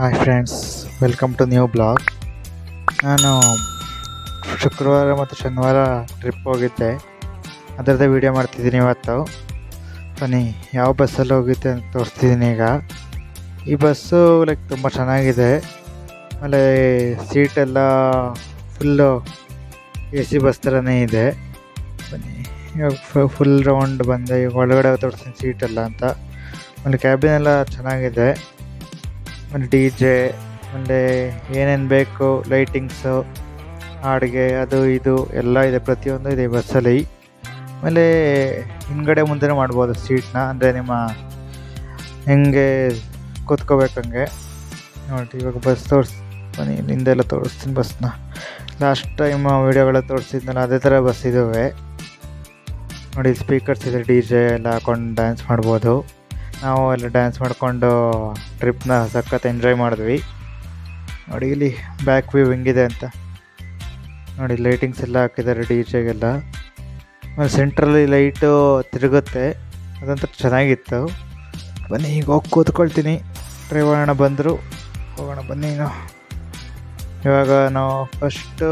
Hi friends, welcome to new blog. ನಾನು ಶುಕ್ರವಾರ ಮತ್ತು ಶನಿವಾರ ಟ್ರಿಪ್ ಹೋಗಿದ್ದೆ. ಅದರದ್ದೇ ವೀಡಿಯೋ ಮಾಡ್ತಿದ್ದೀನಿ ಇವತ್ತು. ಬನ್ನಿ, ಯಾವ ಬಸ್ಸಲ್ಲಿ ಹೋಗಿದ್ದೆ ಅಂತ ತೋರಿಸ್ತಿದ್ದೀನಿ. ಈಗ ಈ ಬಸ್ಸು ತುಂಬ ಚೆನ್ನಾಗಿದೆ. ಆಮೇಲೆ ಸೀಟೆಲ್ಲ ಫುಲ್ಲು ಎ ಸಿ ಬಸ್ ಥರನೇ ಇದೆ. ಬನ್ನಿ, ಇವಾಗ ಫುಲ್ ರೌಂಡ್ ಬಂದೆ. ಈಗ ಒಳಗಡೆ ತೋರಿಸ್ತೀನಿ ಸೀಟೆಲ್ಲ ಅಂತ. ಆಮೇಲೆ ಕ್ಯಾಬಿನ್ ಎಲ್ಲ ಚೆನ್ನಾಗಿದೆ. ಆಮೇಲೆ ಡಿ ಜೆ, ಆಮೇಲೆ ಏನೇನು ಬೇಕು, ಲೈಟಿಂಗ್ಸು, ಹಾಡಿಗೆ, ಅದು ಇದು ಎಲ್ಲ ಇದೆ, ಪ್ರತಿಯೊಂದು ಇದೆ ಈ ಬಸ್ಸಲ್ಲಿ. ಆಮೇಲೆ ಹಿಂದ್ಗಡೆ ಮುಂದೆ ಮಾಡ್ಬೋದು ಸೀಟ್ನ, ಅಂದರೆ ನಿಮ್ಮ ಹೆಂಗೆ ಕೂತ್ಕೋಬೇಕಂಗೆ ನೋಡಿ. ಇವಾಗ ಬಸ್ ಬನ್ನಿ, ಹಿಂದೆಲ್ಲ ತೋರಿಸ್ತೀನಿ ಬಸ್ನ. ಲಾಸ್ಟ್ ಟೈಮ್ ವೀಡಿಯೋಗಳ ತೋರಿಸಿದ್ನಲ್ಲ, ಅದೇ ಥರ ಬಸ್ ಇದ್ದಾವೆ ನೋಡಿ. ಸ್ಪೀಕರ್ಸ್ ಇದೆ, ಡಿ ಜೆ ಎಲ್ಲ ಹಾಕೊಂಡು ಡ್ಯಾನ್ಸ್ ಮಾಡ್ಬೋದು. ನಾವು ಎಲ್ಲ ಡ್ಯಾನ್ಸ್ ಮಾಡಿಕೊಂಡು ಟ್ರಿಪ್ನ ಸಖತ್ ಎಂಜಾಯ್ ಮಾಡಿದ್ವಿ ನೋಡಿ. ಇಲ್ಲಿ ಬ್ಯಾಕ್ ವ್ಯೂ ಹೆಂಗಿದೆ ಅಂತ ನೋಡಿ. ಲೈಟಿಂಗ್ಸ್ ಎಲ್ಲ ಹಾಕಿದ್ದಾರೆ ಡಿ ಜೆಗೆಲ್ಲ. ಆಮೇಲೆ ಸೆಂಟ್ರಲ್ಲಿ ಲೈಟು ತಿರುಗುತ್ತೆ, ಅದಂತ ಚೆನ್ನಾಗಿತ್ತು. ಬನ್ನಿ, ಈಗ ಹೋಗಿ ಕೂತ್ಕೊಳ್ತೀನಿ. ಡ್ರೈವರ್ ಅಣ್ಣ ಬಂದರು, ಹೋಗೋಣ ಬನ್ನಿ. ಇವಾಗ ನಾವು ಫಸ್ಟು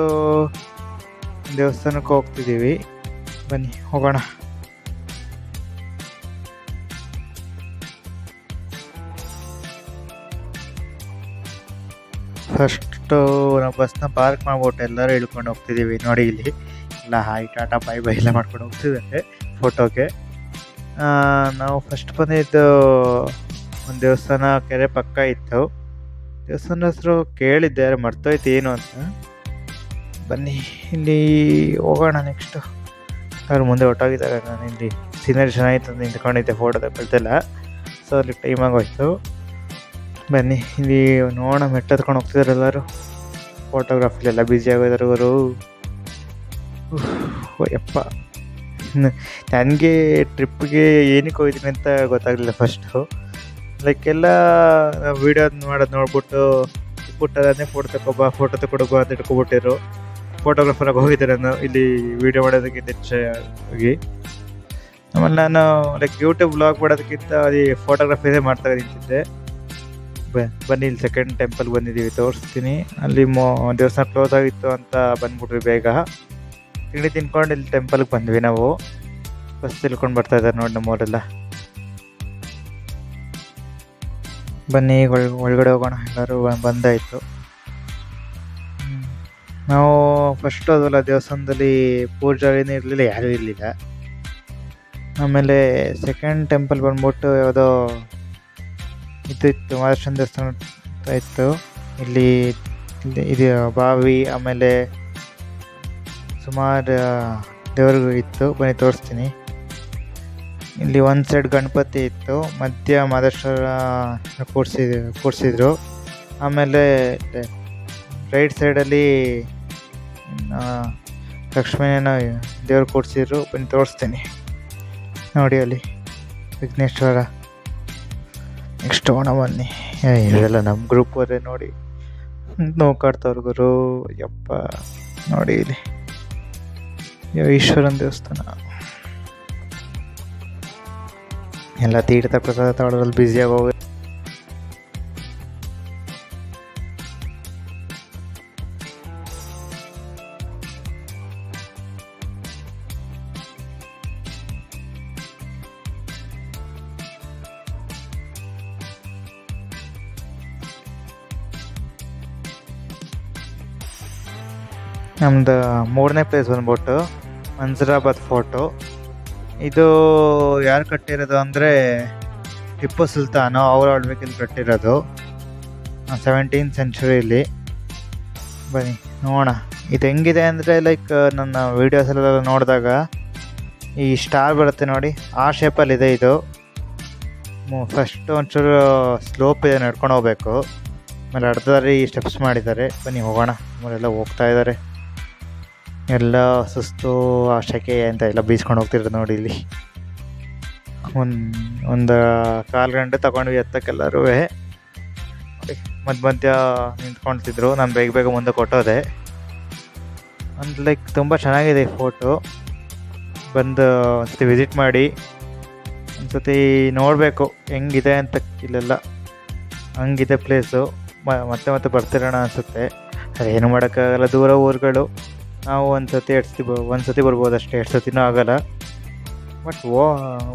ದೇವಸ್ಥಾನಕ್ಕೆ ಹೋಗ್ತಿದ್ದೀವಿ. ಬನ್ನಿ ಹೋಗೋಣ. ಫಸ್ಟು ನಾವು ಬಸ್ನ ಪಾರ್ಕ್ ಮಾಡ್ಬಿಟ್ಟು ಎಲ್ಲರೂ ಇಳ್ಕೊಂಡು ಹೋಗ್ತಿದ್ದೀವಿ ನೋಡಿ. ಇಲ್ಲಿ ಎಲ್ಲ ಹಾಯ್ ಟಾಟಾ ಬೈ ಬೈ ಎಲ್ಲ ಮಾಡ್ಕೊಂಡು ಹೋಗ್ತಿದ್ದಾರೆ ಫೋಟೋಗೆ. ನಾವು ಫಸ್ಟ್ ಬಂದಿದ್ದು ಒಂದು ದೇವಸ್ಥಾನ ಕೆರೆ ಪಕ್ಕ ಇತ್ತು. ದೇವಸ್ಥಾನ ಹೆಸರು ಕೇಳಿದ್ದೆ, ಮರ್ತೋಯ್ತು ಏನು ಅಂತ. ಬನ್ನಿ ಇಲ್ಲಿ ಹೋಗೋಣ ನೆಕ್ಸ್ಟು. ಅವ್ರು ಮುಂದೆ ಹೊಟ್ಟೋಗಿದ್ದಾರೆ. ನಾನು ಇಲ್ಲಿ ಸೀನರಿ ಚೆನ್ನಾಗಿತ್ತು ಅಂತ ನಿಂತ್ಕೊಂಡಿದ್ದೆ, ಫೋಟೋ ತಗೊಳ್ತಿಲ್ಲ. ಸೊ ಅಲ್ಲಿ ಟೈಮ್ ಆಗೋಯ್ತು. ಬನ್ನಿ ಇಲ್ಲಿ ನೋಡೋಣ. ಮೆಟ್ಟತ್ಕೊಂಡು ಹೋಗ್ತಿದ್ದಾರೆ ಎಲ್ಲರೂ. ಫೋಟೋಗ್ರಾಫಿಲೆಲ್ಲ ಬ್ಯುಸಿ ಆಗೋದಾರೆ ಅವರು. ಯಪ್ಪ, ನನಗೆ ಟ್ರಿಪ್ಗೆ ಏನಕ್ಕೆ ಹೋಗಿದ್ದೀನಿ ಅಂತ ಗೊತ್ತಾಗಲಿಲ್ಲ ಫಸ್ಟು. ಎಲ್ಲ ವೀಡಿಯೋ ಮಾಡೋದು ನೋಡ್ಬಿಟ್ಟು ಪುಟ್ಟದನ್ನೇ ಫೋಟೋ ತಗೊಡೋಬಾ ಅಂತ ಇಟ್ಕೊಬಿಟ್ಟಿರು. ಫೋಟೋಗ್ರಾಫರಾಗಿ ಹೋಗಿದ್ದಾರೆ ನಾನು ಇಲ್ಲಿ ವೀಡಿಯೋ ಮಾಡೋದಕ್ಕಿಂತ ಹೆಚ್ಚಾಗಿ. ಆಮೇಲೆ ನಾನು ಯೂಟ್ಯೂಬ್ ವ್ಲಾಗ್ ಮಾಡೋದಕ್ಕಿಂತ ಅದು ಫೋಟೋಗ್ರಫಿನೇ ಮಾಡ್ತಾ ನಿಂತಿದ್ದೆ. ಬನ್ನಿ, ಇಲ್ಲಿ ಸೆಕೆಂಡ್ ಟೆಂಪಲ್ ಬಂದಿದ್ದೀವಿ, ತೋರಿಸ್ತೀನಿ. ಅಲ್ಲಿ ದೇವಸ್ಥಾನ ಕ್ಲೋಸ್ ಆಗಿತ್ತು ಅಂತ ಬಂದ್ಬಿಟ್ವಿ ಬೇಗ. ತಿಂಡಿ ತಿನ್ಕೊಂಡು ಇಲ್ಲಿ ಟೆಂಪಲ್ಗೆ ಬಂದ್ವಿ ನಾವು. ಬಸ್ ತಿಳ್ಕೊಂಡು ಬರ್ತಾ ಇದ್ದಾರೆ ನೋಡಿ ನಮ್ಮವರೆಲ್ಲ. ಬನ್ನಿ ಒಳಗಡೆ ಹೋಗೋಣ. ಎಲ್ಲರೂ ಬಂದಾಯಿತು. ನಾವು ಫಸ್ಟ್ ಹೋದಲ್ಲ ದೇವಸ್ಥಾನದಲ್ಲಿ ಪೂಜಾರಿನೇ ಇರಲಿಲ್ಲ, ಯಾರೂ ಇರಲಿಲ್ಲ. ಆಮೇಲೆ ಸೆಕೆಂಡ್ ಟೆಂಪಲ್ ಬಂದ್ಬಿಟ್ಟು ಯಾವುದೋ ಇತ್ತು, ಮಹಾರಾಷ್ಟ್ರ ದೇವಸ್ಥಾನ ಇತ್ತು. ಇಲ್ಲಿ ಇದು ಬಾವಿ, ಆಮೇಲೆ ಸುಮಾರು ದೇವ್ರಿಗೂ ಇತ್ತು. ಬನ್ನಿ ತೋರಿಸ್ತೀನಿ. ಇಲ್ಲಿ ಒಂದು ಸೈಡ್ ಗಣಪತಿ ಇತ್ತು, ಮಧ್ಯ ಮಹದೇಶ್ವರ ಕೂರಿಸಿದ್ರು. ಆಮೇಲೆ ರೈಟ್ ಸೈಡಲ್ಲಿ ಲಕ್ಷ್ಮೀನ ದೇವ್ರು ಕೂರಿಸಿದ್ರು. ಬನ್ನಿ ತೋರಿಸ್ತೀನಿ ನೋಡಿ. ಅಲ್ಲಿ ವಿಘ್ನೇಶ್ವರ. ನೆಕ್ಸ್ಟ್ ಹೋಗೋಣ ಬನ್ನಿ. ಇವೆಲ್ಲ ನಮ್ಮ ಗ್ರೂಪ್ ಅವರೇ ನೋಡಿ, ನೋಡ್ಕಾಡ್ತವ್ರು ಗುರು. ಯಪ್ಪ ನೋಡಿ, ಇಲ್ಲಿ ಈಶ್ವರನ ದೇವಸ್ಥಾನ. ಎಲ್ಲ ತೀರ್ಥ ಪ್ರಸಾದ ತಗೊಳ್ಳೋದ್ರಲ್ಲಿ ಬ್ಯುಸಿಯಾಗಿ ಹೋಗಿ. ನಮ್ದು ಮೂರನೇ ಪ್ಲೇಸ್ ಬಂದ್ಬಿಟ್ಟು ಮಂಜರಾಬಾದ್ ಫೋರ್ಟು. ಇದು ಯಾರು ಕಟ್ಟಿರೋದು ಅಂದರೆ ಟಿಪ್ಪು ಸುಲ್ತಾನು, ಅವರ ಆಳ್ವಿಕೆಯಲ್ಲಿ ಕಟ್ಟಿರೋದು 17th ಸೆಂಚುರಿಯಲ್ಲಿ. ಬನ್ನಿ ನೋಡೋಣ ಇದು ಹೆಂಗಿದೆ ಅಂದರೆ, ನನ್ನ ವೀಡಿಯೋಸೆಲ್ಲ ನೋಡಿದಾಗ ಈ ಸ್ಟಾರ್ ಬರುತ್ತೆ ನೋಡಿ, ಆ ಶೇಪಲ್ಲಿದೆ ಇದು. ಫಸ್ಟು ಒಂಚೂರು ಸ್ಲೋಪ್ ಇದೆ, ನಡ್ಕೊಂಡು ಹೋಗ್ಬೇಕು. ಆಮೇಲೆ ಅರ್ಧದಲ್ಲಿ ಸ್ಟೆಪ್ಸ್ ಮಾಡಿದ್ದಾರೆ. ಬನ್ನಿ ಹೋಗೋಣ. ಆಮೇಲೆಲ್ಲ ಹೋಗ್ತಾ ಇದ್ದಾರೆ, ಎಲ್ಲ ಸುಸ್ತು, ಆ ಸೆಕೆ ಅಂತ ಎಲ್ಲ ಬೀಸ್ಕೊಂಡು ಹೋಗ್ತಿದ್ರು ನೋಡಿ. ಇಲ್ಲಿ ಒಂದು 1/4 ಗಂಟೆ ತಗೊಂಡ್ವಿ ಎತ್ತಕ್ಕೆಲ್ಲರೂ. ಮಧ್ಯ ನಿಂತ್ಕೊಳ್ತಿದ್ರು. ನಾನು ಬೇಗ ಮುಂದೆ ಕೊಟ್ಟೋದೆ. ಒಂದು ತುಂಬ ಚೆನ್ನಾಗಿದೆ ಫೋಟೋ. ಬಂದು ಒಂದ್ಸತಿ ವಿಸಿಟ್ ಮಾಡಿ, ಒಂದ್ಸತಿ ನೋಡಬೇಕು ಹೆಂಗಿದೆ ಅಂತ. ಇಲ್ಲೆಲ್ಲ ಹಂಗಿದೆ ಪ್ಲೇಸು. ಮತ್ತೆ ಮತ್ತೆ ಬರ್ತಿರೋಣ ಅನಿಸುತ್ತೆ. ಅದೇನು ಮಾಡೋಕ್ಕಾಗಲ್ಲ, ದೂರ ಊರುಗಳು. ನಾವು ಒಂದು ಸತಿ ಬರ್ಬೋದು ಅಷ್ಟೇ, 2 ಸತಿನೂ ಆಗೋಲ್ಲ. ಬಟ್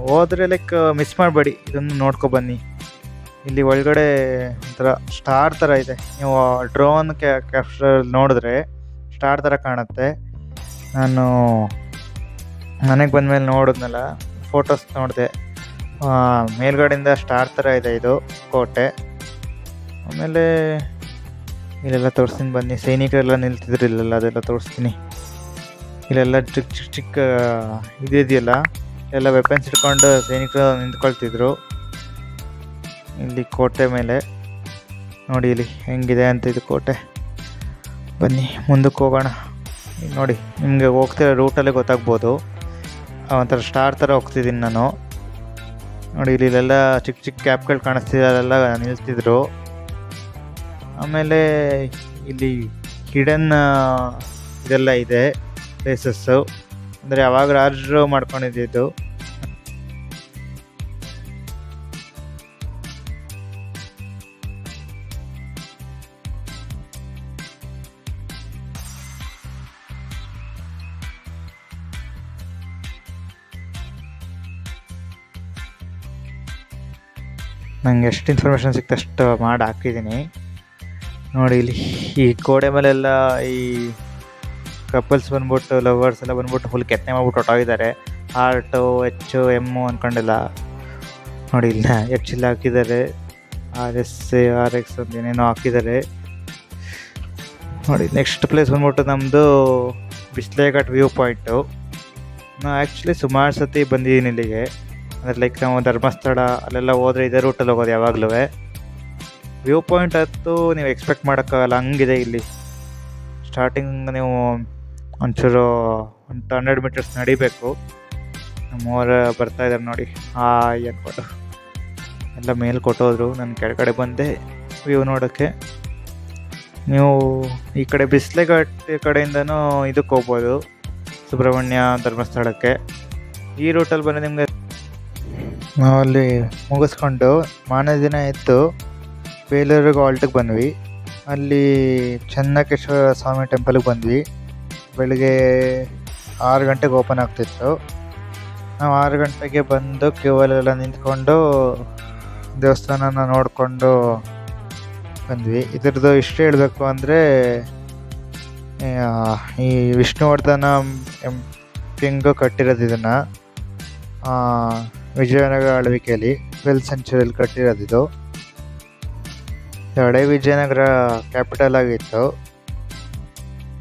ಹೋದರೆ ಲೈಕ್ ಮಿಸ್ ಮಾಡಬೇಡಿ, ಇದನ್ನು ನೋಡ್ಕೊಬನ್ನಿ. ಇಲ್ಲಿ ಒಳಗಡೆ ಒಂಥರ ಸ್ಟಾರ್ ಥರ ಇದೆ. ನೀವು ಡ್ರೋನ್ ಕ್ಯಾಪ್ಚರ್ ನೋಡಿದ್ರೆ ಸ್ಟಾರ್ ಥರ ಕಾಣುತ್ತೆ. ನಾನು ಮನೆಗೆ ಬಂದಮೇಲೆ ನೋಡಿದ್ನಲ್ಲ, ಫೋಟೋಸ್ ನೋಡಿದೆ, ಮೇಲ್ಗಡೆಯಿಂದ ಸ್ಟಾರ್ ಥರ ಇದೆ ಇದು ಕೋಟೆ. ಆಮೇಲೆ ಇಲ್ಲೆಲ್ಲ ತೋರಿಸ್ತೀನಿ ಬನ್ನಿ. ಸೈನಿಕರೆಲ್ಲ ನಿಲ್ತಿದ್ರು ಇಲ್ಲೆಲ್ಲ, ಅದೆಲ್ಲ ತೋರಿಸ್ತೀನಿ. ಇಲ್ಲೆಲ್ಲ ಚಿಕ್ಕ ಚಿಕ್ಕ ಚಿಕ್ಕ ಇದೆಯಲ್ಲ, ಎಲ್ಲ ವೆಪನ್ಸ್ ಇಟ್ಕೊಂಡು ಸೈನಿಕರು ನಿಂತ್ಕೊಳ್ತಿದ್ರು ಇಲ್ಲಿ ಕೋಟೆ ಮೇಲೆ. ನೋಡಿ ಇಲ್ಲಿ ಹೆಂಗಿದೆ ಅಂತ ಇದು ಕೋಟೆ. ಬನ್ನಿ ಮುಂದಕ್ಕೆ ಹೋಗೋಣ. ನೋಡಿ, ನಿಮಗೆ ಹೋಗ್ತಿರೋ ರೂಟಲ್ಲೇ ಗೊತ್ತಾಗ್ಬೋದು. ಒಂಥರ ಸ್ಟಾರ್ ಥರ ಹೋಗ್ತಿದ್ದೀನಿ ನಾನು. ನೋಡಿ ಇಲ್ಲೆಲ್ಲ ಚಿಕ್ಕ ಚಿಕ್ಕ ಕ್ಯಾಪ್ಗಳು ಕಾಣಿಸ್ತಿದೆ, ಅಲ್ಲೆಲ್ಲ ನಿಲ್ತಿದ್ರು. ಆಮೇಲೆ ಇಲ್ಲಿ ಹಿಡನ್ ಇದೆಲ್ಲ ಇದೆ ಪ್ಲೇಸಸ್ಸು, ಅಂದರೆ ಯಾವಾಗ ರಾಜರು ಮಾಡ್ಕೊಂಡಿದ್ದು. ನಂಗೆ ಎಷ್ಟು ಇನ್ಫಾರ್ಮೇಷನ್ ಸಿಕ್ತು ಅಷ್ಟು ಮಾಡಿ ಹಾಕಿದ್ದೀನಿ. ನೋಡಿ ಇಲ್ಲಿ ಈ ಗೋಡೆ ಮೇಲೆಲ್ಲ ಈ ಕಪಲ್ಸ್ ಬಂದ್ಬಿಟ್ಟು, ಲವರ್ಸ್ ಎಲ್ಲ ಬಂದ್ಬಿಟ್ಟು ಫುಲ್ ಕೆತ್ತನೆ ಮಾಡ್ಬಿಟ್ಟು ಹೊಟ್ಟೋಗಿದ್ದಾರೆ. Heart HM ಅಂದ್ಕೊಂಡಿಲ್ಲ. ನೋಡಿ ಇಲ್ಲ HL ಹಾಕಿದ್ದಾರೆ, RS RX ಅಂತ ಏನೇನೋ ಹಾಕಿದ್ದಾರೆ. ನೋಡಿ ನೆಕ್ಸ್ಟ್ ಪ್ಲೇಸ್ ಬಂದ್ಬಿಟ್ಟು ನಮ್ಮದು ಬಿಸ್ಲೆಘಾಟ್ ವ್ಯೂ ಪಾಯಿಂಟು. ನಾನು ಆ್ಯಕ್ಚುಲಿ ಸುಮಾರು ಸತಿ ಬಂದಿದ್ದೀನಿ ಇಲ್ಲಿಗೆ. ಅಂದರೆ ಲೈಕ್ ನಾವು ಧರ್ಮಸ್ಥಳ ಅಲ್ಲೆಲ್ಲ ಹೋದರೆ ಇದೇ ರೂಟಲ್ಲಿ ಹೋಗೋದು ಯಾವಾಗಲೂ. ವ್ಯೂ ಪಾಯಿಂಟ್ ಅಂತೂ ನೀವು ಎಕ್ಸ್ಪೆಕ್ಟ್ ಮಾಡೋಕ್ಕಾಗಲ್ಲ, ಹಂಗಿದೆ ಇಲ್ಲಿ. ಸ್ಟಾರ್ಟಿಂಗ್ ನೀವು ಒಂಚೂರು 100 ಮೀಟರ್ಸ್ ನಡಿಬೇಕು. ನಮ್ಮವ್ರು ಬರ್ತಾಯಿದ್ದಾರೆ ನೋಡಿ, ಅಂದ್ಕೊಂಡು ಎಲ್ಲ ಮೇಲೆ ಕೊಟ್ಟೋದ್ರು. ನಾನು ಕೆಳಗಡೆ ಬಂದೆ ವ್ಯೂ ನೋಡೋಕ್ಕೆ. ನೀವು ಈ ಕಡೆ ಬಿಸ್ಲೆಘಾಟ್ ಕಡೆಯಿಂದನೂ ಇದಕ್ಕೆ ಹೋಗ್ಬೋದು, ಸುಬ್ರಹ್ಮಣ್ಯ ಧರ್ಮಸ್ಥಳಕ್ಕೆ. ಈ ರೂಟಲ್ಲಿ ಬಂದರೆ ನಿಮಗೆ ನಾವಲ್ಲಿ ಮುಗಿಸ್ಕೊಂಡು ಮಾರನೇ ದಿನ ಎದ್ದು ಬೇಲೂರಿಗೆ ಆಲ್ಟಿಗೆ ಬಂದ್ವಿ. ಅಲ್ಲಿ ಚೆನ್ನಕೇಶ್ವರ ಸ್ವಾಮಿ ಟೆಂಪಲ್ಗೆ ಬಂದ್ವಿ. ಬೆಳಗ್ಗೆ 6 ಗಂಟೆಗೆ ಓಪನ್ ಆಗ್ತಿತ್ತು. ನಾವು 6 ಗಂಟೆಗೆ ಬಂದು ಕ್ಯೂವಲ್ಲೆಲ್ಲ ನಿಂತ್ಕೊಂಡು ದೇವಸ್ಥಾನನ ನೋಡಿಕೊಂಡು ಬಂದ್ವಿ. ಇದ್ರದ್ದು ಇಷ್ಟು ಹೇಳಬೇಕು ಅಂದರೆ, ಈ ವಿಷ್ಣುವರ್ಧನ ಕಿಂಗು ಕಟ್ಟಿರೋದು ಇದನ್ನು ವಿಜಯನಗರ ಆಳ್ವಿಕೆಯಲ್ಲಿ 12th ಸೆಂಚುರಿಯಲ್ಲಿ ಕಟ್ಟಿರೋದಿದು. ಹಳೆ ವಿಜಯನಗರ ಕ್ಯಾಪಿಟಲ್ ಆಗಿತ್ತು.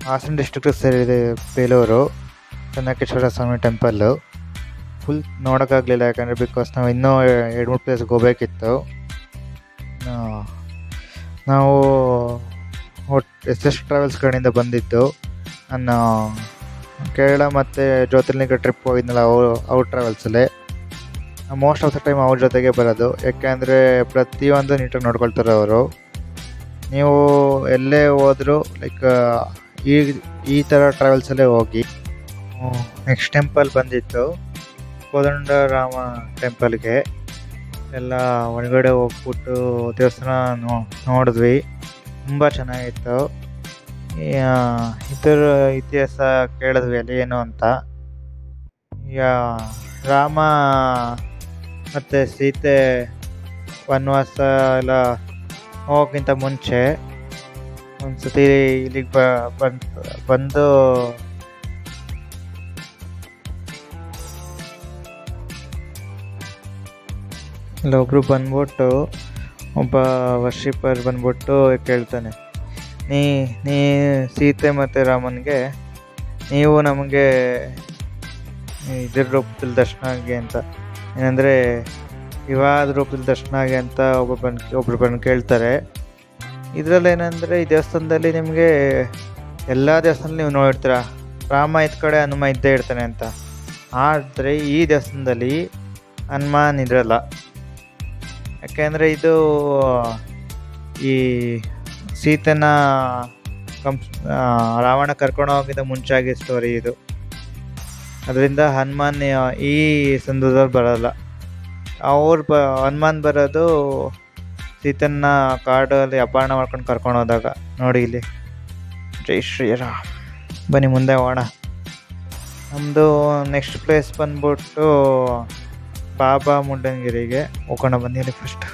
ಹಾಸನ ಡಿಸ್ಟ್ರಿಕ್ಟಿಗೆ ಸೇರಿದೆ ಬೇಲೂರು ಚೆನ್ನಕೇಶ್ವರ ಸ್ವಾಮಿ ಟೆಂಪಲ್ಲು. ಫುಲ್ ನೋಡೋಕ್ಕಾಗಲಿಲ್ಲ, ಯಾಕಂದರೆ ಬಿಕಾಸ್ ನಾವು ಇನ್ನೂ 2-3 ಪ್ಲೇಸ್ಗೆ ಹೋಗಬೇಕಿತ್ತು. ನಾವು SS ಟ್ರಾವೆಲ್ಸ್ ಕಡೆಯಿಂದ ಬಂದಿದ್ದು. ನಾನು ಕೇರಳ ಮತ್ತು ಜ್ಯೋತಿರ್ಲಿಂಗ ಟ್ರಿಪ್ ಹೋಗಿದ್ನಲ್ಲ, ಅವ್ರ ಟ್ರಾವೆಲ್ಸಲ್ಲೇ. ಮೋಸ್ಟ್ ಆಫ್ ದ ಟೈಮ್ ಅವ್ರ ಜೊತೆಗೆ ಬರೋದು, ಯಾಕೆಂದರೆ ಪ್ರತಿಯೊಂದು ನೀಟಾಗಿ ನೋಡ್ಕೊಳ್ತಾರೆ ಅವರು. ನೀವು ಎಲ್ಲೇ ಹೋದರೂ ಲೈಕ್ ಈ ಥರ ಟ್ರಾವೆಲ್ಸಲ್ಲೇ ಹೋಗಿ. ನೆಕ್ಸ್ಟ್ ಟೆಂಪಲ್ ಬಂದಿತ್ತು ಕೋದಂಡರಾಮ ಟೆಂಪಲ್ಗೆ. ಎಲ್ಲ ಒಳಗಡೆ ಹೋಗ್ಬಿಟ್ಟು ದೇವಸ್ಥಾನ ನೋಡಿದ್ವಿ, ತುಂಬ ಚೆನ್ನಾಗಿತ್ತು. ಇದರ ಇತಿಹಾಸ ಕೇಳಿದ್ವಿ ಅಲ್ಲಿ ಏನು ಅಂತ. ಈಗ ರಾಮ ಮತ್ತು ಸೀತೆ ವನವಾಸ ಎಲ್ಲ ಹೋಗೋಕ್ಕಿಂತ ಮುಂಚೆ ಒಂದು ಸತಿ ಇಲ್ಲಿಗೆ ಬಂದು ಇಲ್ಲೊಬ್ಬರು ಬಂದ್ಬಿಟ್ಟು, ಒಬ್ಬ ವರ್ಷಿಪರ್ ಬಂದ್ಬಿಟ್ಟು ಕೇಳ್ತಾನೆ, ನೀ ಸೀತೆ ಮತ್ತು ರಾಮನಿಗೆ ನೀವು ನಮಗೆ ಇದ್ರ ರೂಪದಲ್ಲಿ ದರ್ಶನ ಆಗಿ ಅಂತ, ಏನಂದರೆ ವಿವಾಹದ ರೂಪದಲ್ಲಿ ದರ್ಶನ ಆಗಿ ಅಂತ ಒಬ್ರು ಬಂದು ಕೇಳ್ತಾರೆ. ಇದರಲ್ಲಿ ಏನಂದರೆ, ಈ ದೇವಸ್ಥಾನದಲ್ಲಿ ನಿಮಗೆ ಎಲ್ಲ ದೇವಸ್ಥಾನದಲ್ಲಿ ನೀವು ನೋಡಿರ್ತೀರ ರಾಮ ಇದ್ದ ಕಡೆ ಹನುಮ ಇದ್ದೇ ಇರ್ತಾನೆ ಅಂತ. ಆದರೆ ಈ ದೇವಸ್ಥಾನದಲ್ಲಿ ಹನುಮಾನ್ ಇದ್ರಲ್ಲ. ಯಾಕೆಂದರೆ ಇದು ಈ ಸೀತೆನ ರಾವಣ ಕರ್ಕೊಂಡು ಹೋಗಿದ್ದ ಮುಂಚಾಗಿ ಸ್ಟೋರಿ ಇದು. ಅದರಿಂದ ಹನುಮಾನ್ ಈ ಸಂದರ್ಭದಲ್ಲಿ ಬರೋಲ್ಲ. ಹನುಮಾನ್ ಬರೋದು ಸೀತನ್ನ ಕಾಡಲ್ಲಿ ಅಪಹರಣ ಮಾಡ್ಕೊಂಡು ಕರ್ಕೊಂಡು ಹೋದಾಗ ನೋಡಿ ಇಲ್ಲಿ. ಜೈ ಶ್ರೀರಾಮ್. ಬನ್ನಿ ಮುಂದೆ ಹೋಗೋಣ. ನಮ್ಮದು ನೆಕ್ಸ್ಟ್ ಪ್ಲೇಸ್ ಬಂದ್ಬಿಟ್ಟು ಬಾಬಾ ಮುಳ್ಳಯ್ಯನಗಿರಿಗೆ ಹೋಗೋಣ. ಬನ್ನಿ ಇಲ್ಲಿ ಫಸ್ಟ್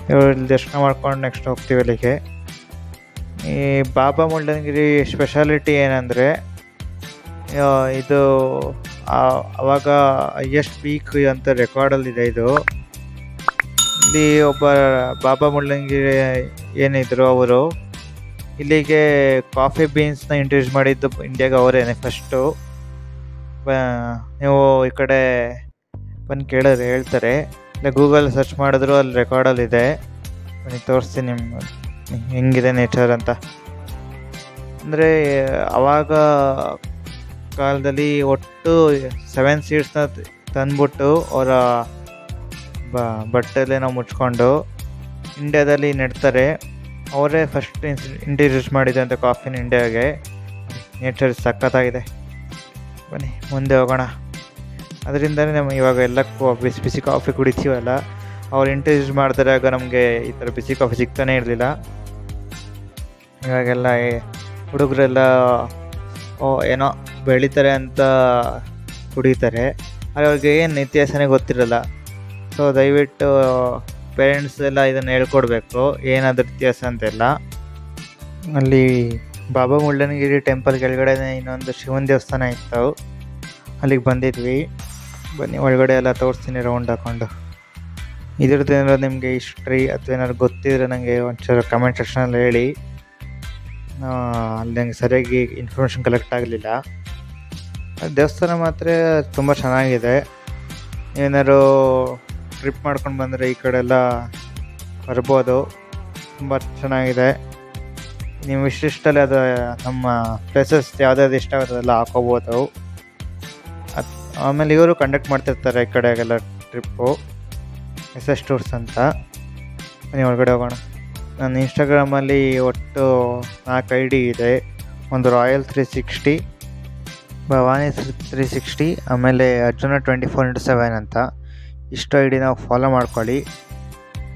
ಇಲ್ಲಿ ದರ್ಶನ ಮಾಡ್ಕೊಂಡು ನೆಕ್ಸ್ಟ್ ಹೋಗ್ತೀವಿ ಅಲ್ಲಿಗೆ. ಈ ಬಾಬಾ ಮುಳ್ಳಯ್ಯನಗಿರಿ ಸ್ಪೆಷಾಲಿಟಿ ಏನಂದರೆ ಇದು ಆವಾಗ ಹೈಯೆಸ್ಟ್ ಪೀಕ್ ಅಂತ ರೆಕಾರ್ಡಲ್ಲಿದೆ. ಇದು ಇಲ್ಲಿ ಒಬ್ಬ ಬಾಬಾ ಮುಳ್ಳಯ್ಯನಗಿರಿ ಏನಿದ್ರು ಅವರು ಇಲ್ಲಿಗೆ ಕಾಫಿ ಬೀನ್ಸ್ನ ಇಂಟ್ರೊಡ್ಯೂಸ್ ಮಾಡಿದ್ದು ಇಂಡಿಯಾಗೆ ಅವರೇನೆ ಫಸ್ಟು. ನೀವು ಈ ಕಡೆ ಬಂದು ಕೇಳಿದ್ರೆ ಹೇಳ್ತಾರೆ, ಇಲ್ಲ ಗೂಗಲ್ ಸರ್ಚ್ ಮಾಡಿದ್ರು ಅಲ್ಲಿ ರೆಕಾರ್ಡಲ್ಲಿದೆ. ಬನ್ನಿ ತೋರಿಸ್ತೀನಿ ನಿಮ್ಗೆ ಹೆಂಗಿದೆ ನೇಚರ್ ಅಂತ. ಅಂದರೆ ಆವಾಗ ಕಾಲದಲ್ಲಿ ಒಟ್ಟು 7 ಸೀಡ್ಸ್ನ ತಂದ್ಬಿಟ್ಟು ಅವರ ಬಟ್ಟೆಲ್ಲೇ ನಾವು ಮುಚ್ಕೊಂಡು ಇಂಡಿಯಾದಲ್ಲಿ ನೆಡ್ತಾರೆ. ಅವರೇ ಫಸ್ಟ್ ಇಂಟ್ರೊಡ್ಯೂಸ್ ಮಾಡಿದಂಥ ಕಾಫಿನ ಇಂಡಿಯಾಗೆ. ನೇಚರ್ ಸಖತ್ತಾಗಿದೆ. ಬನ್ನಿ ಮುಂದೆ ಹೋಗೋಣ. ಅದರಿಂದನೇ ನಮ್ಮ ಇವಾಗ ಎಲ್ಲಕ್ಕೂ ಬಿಸಿ ಬಿಸಿ ಕಾಫಿ ಕುಡಿತೀವಲ್ಲ, ಅವ್ರು ಇಂಟ್ರೊಡ್ಯೂಸ್ ಮಾಡಿದಾಗ ನಮಗೆ ಈ ಥರ ಬಿಸಿ ಕಾಫಿ ಸಿಗ್ತಾನೆ ಇರಲಿಲ್ಲ. ಇವಾಗೆಲ್ಲ ಹುಡುಗರೆಲ್ಲ ಏನೋ ಬೆಳೀತಾರೆ ಅಂತ ಕುಡಿತಾರೆ, ಆದರೆ ಅವ್ರಿಗೆ ಏನು ಇತಿಹಾಸನೇ ಗೊತ್ತಿರಲ್ಲ. ಸೊ ದಯವಿಟ್ಟು ಪೇರೆಂಟ್ಸ್ ಎಲ್ಲ ಇದನ್ನು ಹೇಳ್ಕೊಡ್ಬೇಕು, ಏನಾದ್ರ ಇತಿಹಾಸ ಅಂತೆಲ್ಲ. ಅಲ್ಲಿ ಬಾಬಾ ಮುಳ್ಳಯ್ಯನಗಿರಿ ಟೆಂಪಲ್ ಕೆಳಗಡೆನೇ ಇನ್ನೊಂದು ಶಿವನ ದೇವಸ್ಥಾನ ಇತ್ತು, ಅಲ್ಲಿಗೆ ಬಂದಿದ್ವಿ. ಬನ್ನಿ ಒಳಗಡೆ ಎಲ್ಲ ತೋರಿಸ್ತೀನಿ ರೌಂಡ್ ಹಾಕ್ಕೊಂಡು. ಇದ್ರದ್ದು ಏನಾದ್ರು ನಿಮಗೆ ಹಿಸ್ಟ್ರಿ ಅಥವಾ ಏನಾದ್ರು ಗೊತ್ತಿದ್ರೆ ನನಗೆ ಒಂಚೂರು ಕಮೆಂಟ್ ಸೆಕ್ಷನಲ್ಲಿ ಹೇಳಿ. ಅಲ್ಲಿ ನನಗೆ ಸರಿಯಾಗಿ ಇನ್ಫಾರ್ಮೇಷನ್ ಕಲೆಕ್ಟ್ ಆಗಲಿಲ್ಲ. ದೇವಸ್ಥಾನ ಮಾತ್ರ ತುಂಬ ಚೆನ್ನಾಗಿದೆ. ಏನಾದ್ರು ಟ್ರಿಪ್ ಮಾಡ್ಕೊಂಡು ಬಂದರೆ ಈ ಕಡೆ ಎಲ್ಲ ಬರ್ಬೋದು, ತುಂಬ ಚೆನ್ನಾಗಿದೆ. ನೀವು ಇಷ್ಟಿಷ್ಟಲ್ಲಿ ಅದು ನಮ್ಮ ಪ್ಲೇಸಸ್ ಯಾವುದ್ಯಾವ್ದು ಇಷ್ಟ ಆಗುತ್ತೆ ಅದೆಲ್ಲ ಹಾಕೋಬೋದು. ಆಮೇಲೆ ಇವರು ಕಂಡಕ್ಟ್ ಮಾಡ್ತಿರ್ತಾರೆ ಈ ಕಡೆಗೆಲ್ಲ ಟ್ರಿಪ್ಪು, SS ಟೂರ್ಸ್ ಅಂತ. ನೀವು ಒಳಗಡೆ ಹೋಗೋಣ. ನನ್ನ ಇನ್ಸ್ಟಾಗ್ರಾಮಲ್ಲಿ ಒಟ್ಟು 4 ID ಇದೆ. ಒಂದು ರಾಯಲ್ 360, ಭವಾನಿ 360, ಆಮೇಲೆ ಅರ್ಜುನ 24/7 ಅಂತ. ಇಷ್ಟು ID ನಾವು ಫಾಲೋ ಮಾಡ್ಕೊಳ್ಳಿ.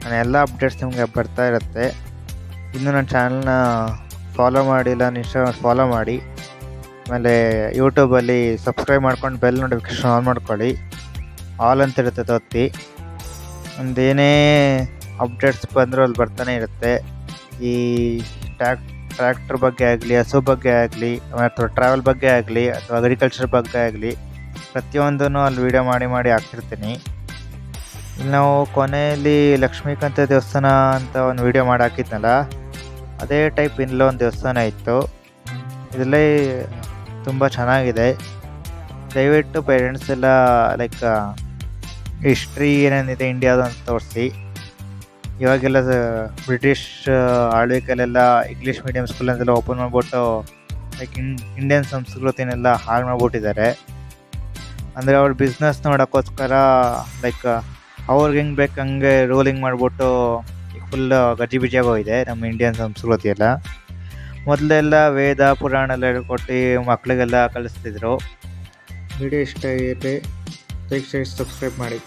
ನಾನು ಎಲ್ಲ ಅಪ್ಡೇಟ್ಸ್ ನಿಮಗೆ ಬರ್ತಾ ಇರುತ್ತೆ. ಇನ್ನೂ ನನ್ನ ಚಾನಲ್ನ ಫಾಲೋ ಮಾಡಿಲ್ಲ, ಇನ್ಸ್ಟಾಗ್ರಾಮ್ ಫಾಲೋ ಮಾಡಿ. ಆಮೇಲೆ ಯೂಟ್ಯೂಬಲ್ಲಿ ಸಬ್ಸ್ಕ್ರೈಬ್ ಮಾಡ್ಕೊಂಡು ಬೆಲ್ ನೋಟಿಫಿಕೇಷನ್ ಆನ್ ಮಾಡ್ಕೊಳ್ಳಿ. ಆಲ್ ಅಂತ ಇರುತ್ತೆ ಒತ್ತಿ. ಒಂದೇನೇ ಅಪ್ಡೇಟ್ಸ್ ಬಂದರೂ ಅಲ್ಲಿ ಬರ್ತಾನೆ ಇರುತ್ತೆ. ಈ ಟ್ರ್ಯಾಕ್ಟರ್ ಬಗ್ಗೆ ಆಗಲಿ, ಹಸು ಬಗ್ಗೆ ಆಗಲಿ, ಅಥವಾ ಟ್ರಾವೆಲ್ ಬಗ್ಗೆ ಆಗಲಿ, ಅಥವಾ ಅಗ್ರಿಕಲ್ಚರ್ ಬಗ್ಗೆ ಆಗಲಿ, ಪ್ರತಿಯೊಂದೂ ಅಲ್ಲಿ ವೀಡಿಯೋ ಮಾಡಿ ಹಾಕ್ತಿರ್ತೀನಿ. ಇಲ್ಲಿ ನಾವು ಕೊನೆಯಲ್ಲಿ ಲಕ್ಷ್ಮೀಕಾಂತ ದೇವಸ್ಥಾನ ಅಂತ ಒಂದು ವೀಡಿಯೋ ಮಾಡಿ ಹಾಕಿದ್ನಲ್ಲ, ಅದೇ ಟೈಪ್ ಇಲ್ಲೊಂದು ದೇವಸ್ಥಾನ ಇತ್ತು. ಇದರಲ್ಲೇ ತುಂಬ ಚೆನ್ನಾಗಿದೆ. ದಯವಿಟ್ಟು ಪೇರೆಂಟ್ಸ್ ಎಲ್ಲ ಲೈಕ್ ಹಿಸ್ಟ್ರಿ ಏನೇನಿದೆ ಇಂಡಿಯಾದು ಅಂತ ತೋರಿಸಿ. ಇವಾಗೆಲ್ಲ ಬ್ರಿಟಿಷ್ ಆಳ್ವಿಕೆಯಲ್ಲೆಲ್ಲ ಇಂಗ್ಲೀಷ್ ಮೀಡಿಯಮ್ ಸ್ಕೂಲನ್ನೆಲ್ಲ ಓಪನ್ ಮಾಡಿಬಿಟ್ಟು ಲೈಕ್ ಇಂಡಿಯನ್ ಸಂಸ್ಕೃತಿನೆಲ್ಲ ಹಾಳು ಮಾಡಿಬಿಟ್ಟಿದ್ದಾರೆ. ಅಂದರೆ ಅವ್ರ ಬಿಸ್ನೆಸ್ ನೋಡೋಕ್ಕೋಸ್ಕರ ಲೈಕ್ ಅವ್ರಿಗೆ ಹೆಂಗೆ ಬೇಕು ಹಂಗೆ ರೂಲಿಂಗ್ ಮಾಡಿಬಿಟ್ಟು ಈಗ ಫುಲ್ ಗಜಿಬಿಜಿಯಾಗೋಗಿದೆ ನಮ್ಮ ಇಂಡಿಯನ್ ಸಂಸ್ಕೃತಿ ಎಲ್ಲ. ಮೊದಲೆಲ್ಲ ವೇದ ಪುರಾಣ ಎಲ್ಲ ಹೇಳ್ಕೊಟ್ಟು ಮಕ್ಕಳಿಗೆಲ್ಲ ಕಲಿಸ್ತಿದ್ರು. ವಿಡಿಯೋ ಇಷ್ಟ ಆಗಿದ್ರೆ ಲೈಕ್, ಶೇರ್, ಸಬ್ಸ್ಕ್ರೈಬ್ ಮಾಡಿ.